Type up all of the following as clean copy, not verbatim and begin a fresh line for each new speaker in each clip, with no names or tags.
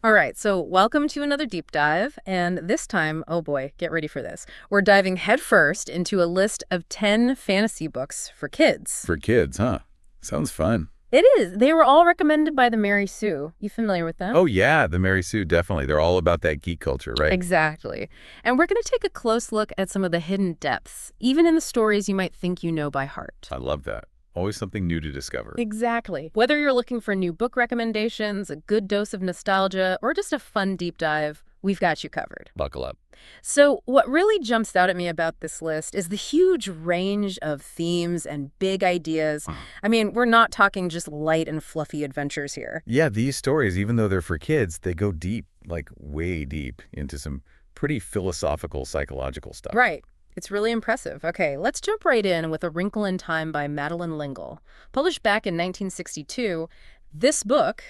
All right, so welcome to another deep dive, and this time, oh boy, get ready for this. We're diving headfirst into a list of 10 fantasy books for kids.
For kids, huh? Sounds fun.
It is. They were all recommended by the Mary Sue. You familiar with them?
Oh, yeah, the Mary Sue, definitely. They're all about that geek culture, right?
Exactly. And we're going to take a close look at some of the hidden depths, even in the stories you might think you know by heart.
I love that. Always something new to discover.
Exactly. Whether you're looking for new book recommendations, a good dose of nostalgia, or just a fun deep dive, we've got you covered.
Buckle up.
So what really jumps out at me about this list is the huge range of themes and big ideas. I mean, we're not talking just light and fluffy adventures here.
Yeah, these stories, even though they're for kids, they go deep, like way deep, into some pretty philosophical, psychological stuff.
Right. It's really impressive. Okay, let's jump right in with A Wrinkle in Time by Madeline L'Engle. Published back in 1962, this book,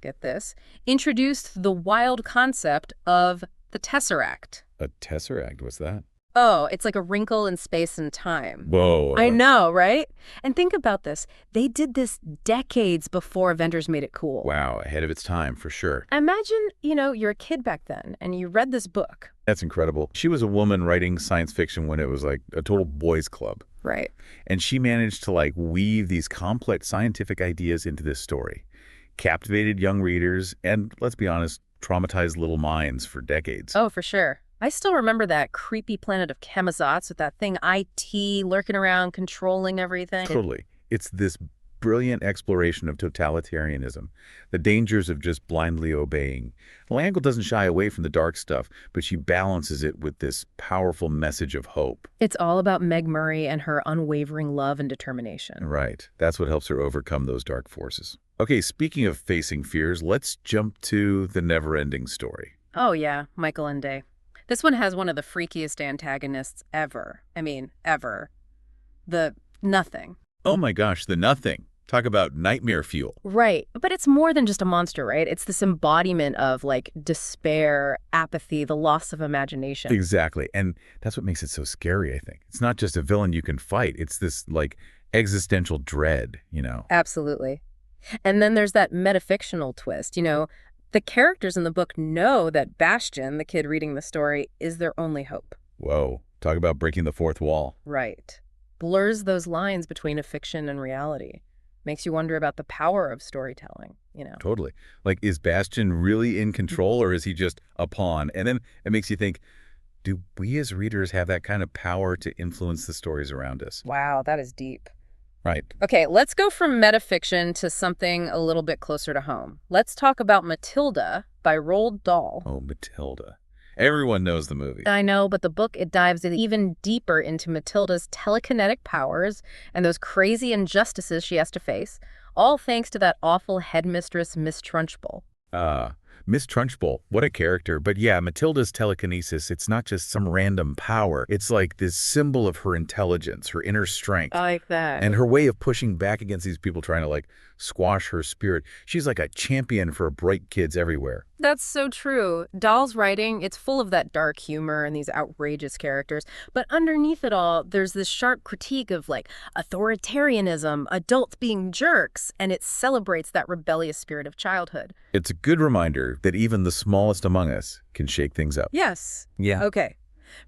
get this, introduced the wild concept of the Tesseract.
A tesseract, what's that?
Oh, it's like a wrinkle in space and time.
Whoa.
I know, right? And think about this. They did this decades before Avengers made it cool.
Wow, ahead of its time, for sure.
Imagine, you're a kid back then, and you read this book.
That's incredible. She was a woman writing science fiction when it was like a total boys' club.
Right.
And she managed to weave these complex scientific ideas into this story. Captivated young readers and, let's be honest, traumatized little minds for decades.
Oh, for sure. I still remember that creepy planet of Chemazotz with that thing IT lurking around, controlling everything.
Totally. It's this brilliant exploration of totalitarianism, the dangers of just blindly obeying. L'Engle doesn't shy away from the dark stuff, but she balances it with this powerful message of hope.
It's all about Meg Murray and her unwavering love and determination.
Right. That's what helps her overcome those dark forces. Okay, speaking of facing fears, let's jump to the NeverEnding story.
Oh yeah, Michael Ende. This one has one of the freakiest antagonists ever. I mean, ever. The Nothing.
Oh my gosh, the Nothing. Talk about nightmare fuel.
Right. But it's more than just a monster, right? It's this embodiment of, despair, apathy, the loss of imagination.
Exactly. And that's what makes it so scary, I think. It's not just a villain you can fight. It's this, existential dread,
Absolutely. And then there's that metafictional twist, The characters in the book know that Bastian, the kid reading the story, is their only hope.
Whoa. Talk about breaking the fourth wall.
Right. Blurs those lines between a fiction and reality. Makes you wonder about the power of storytelling,
Totally. Is Bastian really in control or is he just a pawn? And then it makes you think, do we as readers have that kind of power to influence the stories around us?
Wow, that is deep.
Right.
Okay, let's go from metafiction to something a little bit closer to home. Let's talk about Matilda by Roald Dahl.
Oh, Matilda. Everyone knows the movie.
I know, but the book, it dives even deeper into Matilda's telekinetic powers and those crazy injustices she has to face, all thanks to that awful headmistress, Miss Trunchbull.
Miss Trunchbull, what a character. But yeah, Matilda's telekinesis, it's not just some random power. It's like this symbol of her intelligence, her inner strength.
I like that.
And her way of pushing back against these people trying to squash her spirit. She's like a champion for bright kids everywhere.
That's so true. Dahl's writing, it's full of that dark humor and these outrageous characters. But underneath it all, there's this sharp critique of authoritarianism, adults being jerks, and it celebrates that rebellious spirit of childhood.
It's a good reminder that even the smallest among us can shake things up.
Yes.
Yeah.
Okay.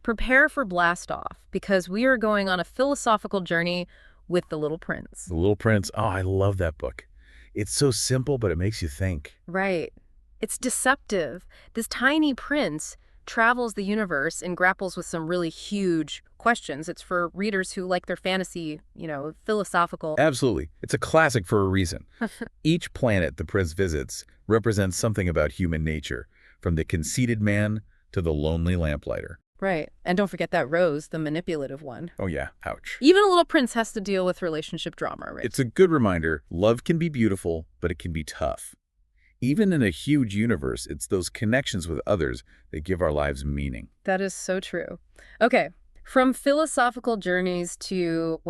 Prepare for blast off, because we are going on a philosophical journey with The Little Prince.
The Little Prince. Oh, I love that book. It's so simple, but it makes you think.
Right. It's deceptive. This tiny prince travels the universe and grapples with some really huge questions. It's for readers who like their fantasy, philosophical.
Absolutely. It's a classic for a reason. Each planet the prince visits represents something about human nature, from the conceited man to the lonely lamplighter.
Right. And don't forget that Rose, the manipulative one.
Oh yeah, ouch.
Even a little prince has to deal with relationship drama, right?
It's a good reminder. Love can be beautiful, but it can be tough. Even in a huge universe, it's those connections with others that give our lives meaning.
That is so true. Okay. From philosophical journeys to,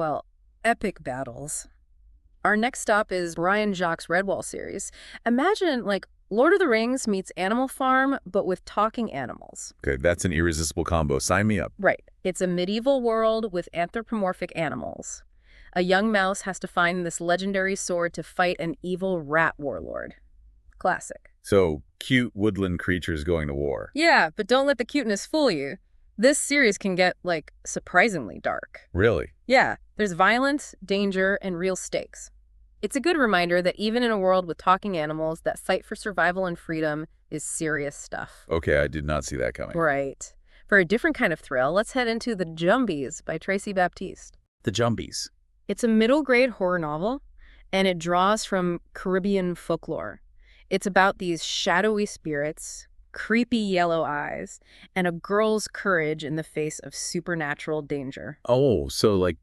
epic battles. Our next stop is Brian Jacques' Redwall series. Imagine, Lord of the Rings meets Animal Farm, but with talking animals.
Okay, that's an irresistible combo. Sign me up.
Right. It's a medieval world with anthropomorphic animals. A young mouse has to find this legendary sword to fight an evil rat warlord. Classic.
So, cute woodland creatures going to war.
Yeah, but don't let the cuteness fool you. This series can get, like, surprisingly dark.
Really?
Yeah, there's violence, danger, and real stakes. It's a good reminder that even in a world with talking animals, that fight for survival and freedom is serious stuff.
Okay, I did not see that coming.
Right. For a different kind of thrill, let's head into The Jumbies by Tracy Baptiste.
The Jumbies.
It's a middle-grade horror novel, and it draws from Caribbean folklore. It's about these shadowy spirits, creepy yellow eyes, and a girl's courage in the face of supernatural danger.
Oh, so like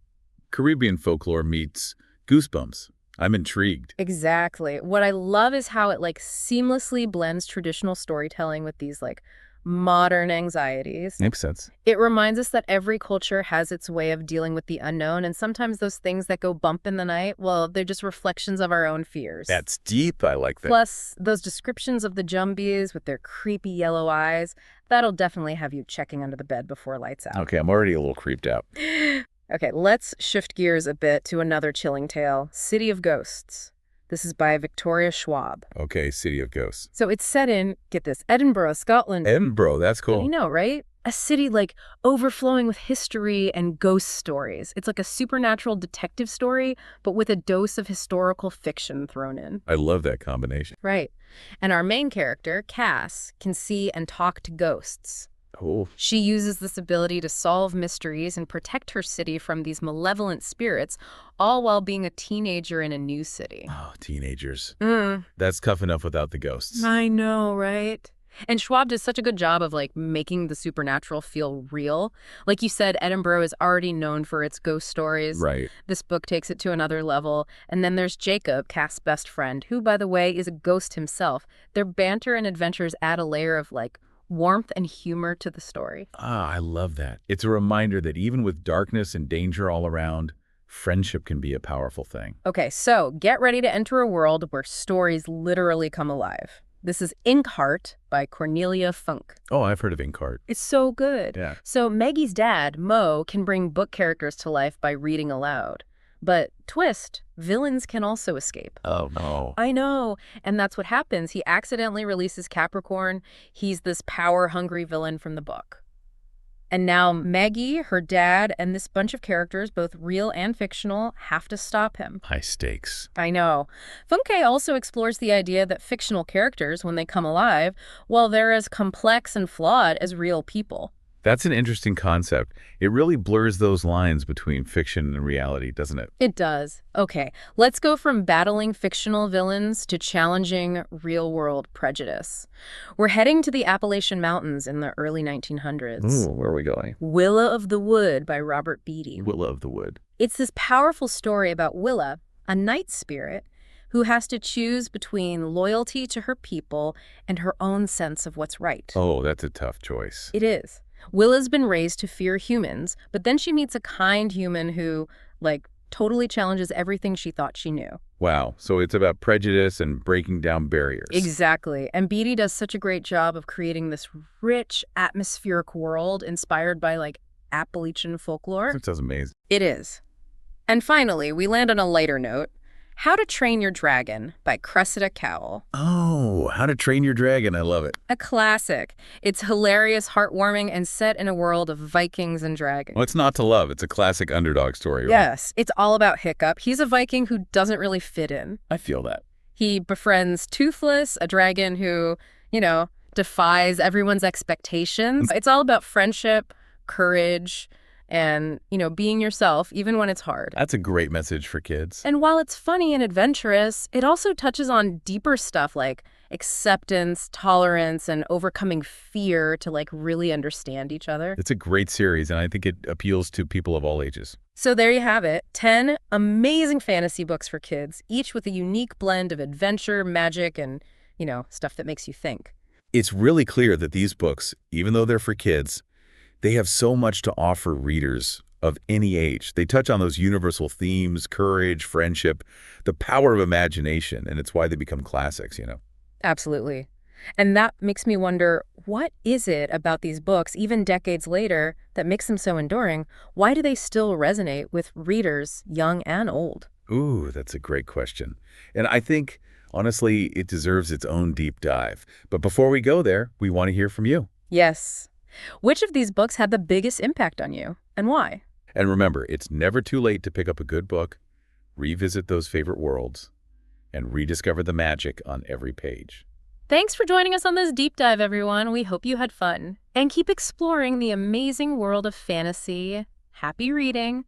Caribbean folklore meets Goosebumps. I'm intrigued.
Exactly. What I love is how it like seamlessly blends traditional storytelling with these like modern anxieties.
Makes sense.
It reminds us that every culture has its way of dealing with the unknown, and sometimes those things that go bump in the night, well, they're just reflections of our own fears.
That's deep. I like that.
Plus, those descriptions of the Jumbies with their creepy yellow eyes, that'll definitely have you checking under the bed before lights out.
Okay, I'm already a little creeped out.
Okay, let's shift gears a bit to another chilling tale, City of Ghosts. This is by Victoria Schwab.
Okay, City of Ghosts.
So it's set in, get this, Edinburgh, Scotland.
Edinburgh, that's
I
cool.
know, right? A city like overflowing with history and ghost stories. It's like a supernatural detective story, but with a dose of historical fiction thrown in.
I love that combination.
Right. And our main character, Cass, can see and talk to ghosts.
Oh.
She uses this ability to solve mysteries and protect her city from these malevolent spirits, all while being a teenager in a new city.
Oh, teenagers.
Mm.
That's tough enough without the ghosts.
I know, right? And Schwab does such a good job of like making the supernatural feel real. Like you said, Edinburgh is already known for its ghost stories.
Right.
This book takes it to another level. And then there's Jacob, Cass' best friend, who, by the way, is a ghost himself. Their banter and adventures add a layer of like warmth and humor to the story.
Ah, I love that. It's a reminder that even with darkness and danger all around, friendship can be a powerful thing.
Okay, so get ready to enter a world where stories literally come alive. This is Inkheart by Cornelia Funk.
Oh, I've heard of Inkheart.
It's so good.
Yeah.
So Maggie's dad, Mo, can bring book characters to life by reading aloud. But twist, villains can also escape.
Oh, no.
I know. And that's what happens. He accidentally releases Capricorn. He's this power-hungry villain from the book. And now Maggie, her dad, and this bunch of characters, both real and fictional, have to stop him.
High stakes.
I know. Funke also explores the idea that fictional characters, when they come alive, well, they're as complex and flawed as real people.
That's an interesting concept. It really blurs those lines between fiction and reality, doesn't it?
It does. Okay, let's go from battling fictional villains to challenging real-world prejudice. We're heading to the Appalachian Mountains in the early 1900s.
Ooh, where are we going?
Willa of the Wood by Robert Beatty.
Willa of the Wood.
It's this powerful story about Willa, a night spirit, who has to choose between loyalty to her people and her own sense of what's right.
Oh, that's a tough choice.
It is. Willa's been raised to fear humans, but then she meets a kind human who, like, totally challenges everything she thought she knew.
Wow. So it's about prejudice and breaking down barriers.
Exactly. And Beatty does such a great job of creating this rich, atmospheric world inspired by, like, Appalachian folklore.
That sounds amazing.
It is. And finally, we land on a lighter note. How to Train Your Dragon by Cressida Cowell.
Oh, How to Train Your Dragon. I love it.
A classic. It's hilarious, heartwarming, and set in a world of Vikings and dragons.
What's not to love? It's a classic underdog story. Right?
Yes, it's all about Hiccup. He's a Viking who doesn't really fit in.
I feel that.
He befriends Toothless, a dragon who, defies everyone's expectations. It's all about friendship, courage, and, being yourself, even when it's hard.
That's a great message for kids.
And while it's funny and adventurous, it also touches on deeper stuff like acceptance, tolerance, and overcoming fear to, really understand each other.
It's a great series, and I think it appeals to people of all ages.
So there you have it. 10 amazing fantasy books for kids, each with a unique blend of adventure, magic, and, stuff that makes you think.
It's really clear that these books, even though they're for kids, they have so much to offer readers of any age. They touch on those universal themes, courage, friendship, the power of imagination, and it's why they become classics,
Absolutely. And that makes me wonder, what is it about these books, even decades later, that makes them so enduring? Why do they still resonate with readers, young and old?
Ooh, that's a great question. And I think Honestly, it deserves its own deep dive. But before we go there, we want to hear from you.
Yes. Which of these books had the biggest impact on you, and why?
And remember, it's never too late to pick up a good book, revisit those favorite worlds, and rediscover the magic on every page.
Thanks for joining us on this deep dive, everyone. We hope you had fun. And keep exploring the amazing world of fantasy. Happy reading!